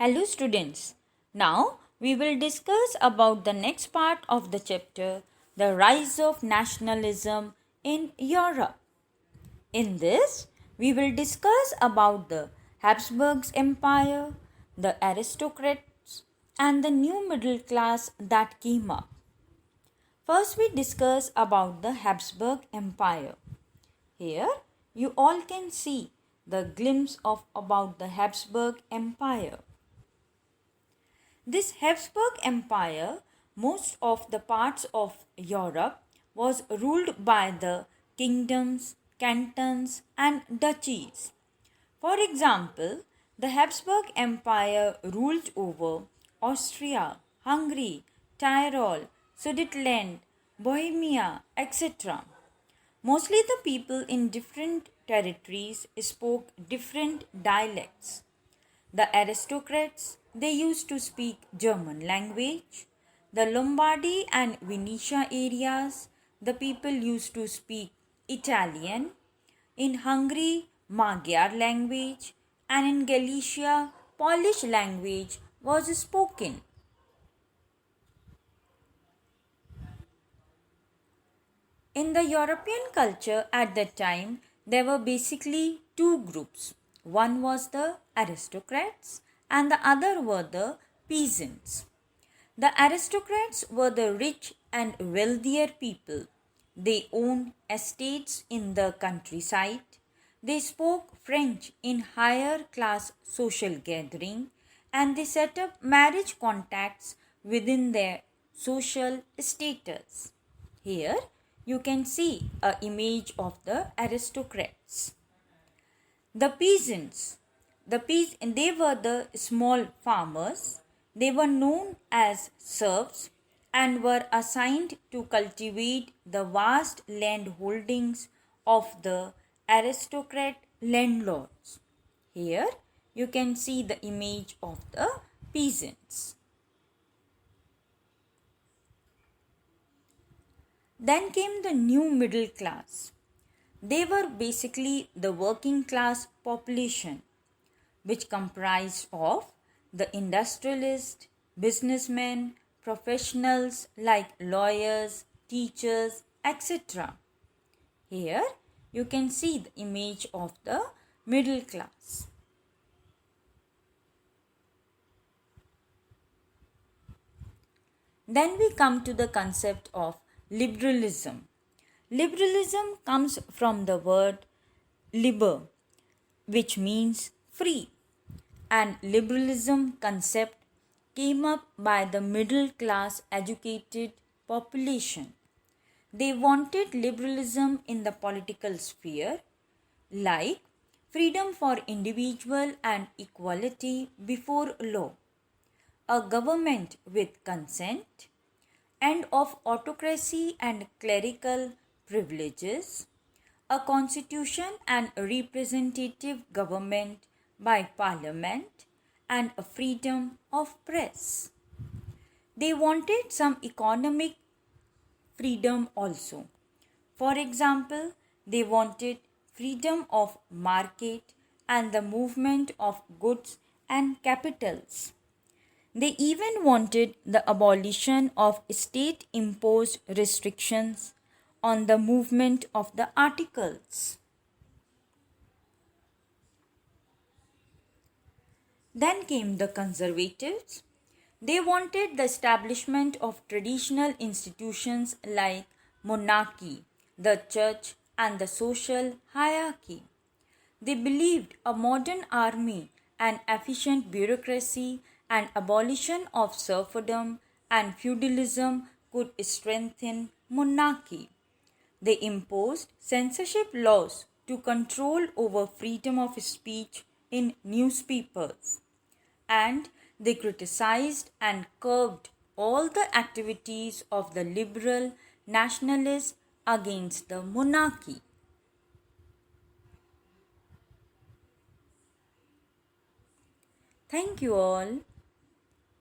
Hello students. Now we will discuss about the next part of the chapter, the rise of nationalism in Europe. In this, we will discuss about the Habsburg Empire, the aristocrats and the new middle class that came up. First we discuss about the Habsburg Empire. Here you all can see the glimpse of about the Habsburg Empire. This Habsburg Empire, most of the parts of Europe, was ruled by the kingdoms, cantons, and duchies. For example, the Habsburg Empire ruled over Austria, Hungary, Tyrol, Sudetenland, Bohemia, etc. Mostly the people in different territories spoke different dialects. The aristocrats, they used to speak German language. The Lombardy and Venetia areas, the people used to speak Italian. In Hungary, Magyar language, and in Galicia, Polish language was spoken. In the European culture at that time, there were basically two groups. One was the aristocrats and the other were the peasants. The aristocrats were the rich and wealthier people. They owned estates in the countryside. They spoke French in higher class social gathering and they set up marriage contacts within their social status. Here you can see an image of the aristocrats. The peasants, they were the small farmers. They were known as serfs and were assigned to cultivate the vast land holdings of the aristocrat landlords. Here you can see the image of the peasants. Then came the new middle class. They were basically the working class population, which comprised of the industrialists, businessmen, professionals like lawyers, teachers, etc. Here you can see the image of the middle class. Then we come to the concept of liberalism. Liberalism comes from the word liber, which means free, and liberalism concept came up by the middle class educated population. They wanted liberalism in the political sphere, like freedom for individual and equality before law, a government with consent, end of autocracy and clerical privileges, a constitution and a representative government by parliament, and a freedom of press. They wanted some economic freedom also. For example, they wanted freedom of market and the movement of goods and capitals. They even wanted the abolition of state imposed restrictions on the movement of the articles. Then came the conservatives. They wanted the establishment of traditional institutions like monarchy, the church, and the social hierarchy. They believed a modern army, an efficient bureaucracy, and abolition of serfdom and feudalism could strengthen monarchy. They imposed censorship laws to control over freedom of speech in newspapers. And they criticized and curbed all the activities of the liberal nationalists against the monarchy. Thank you all.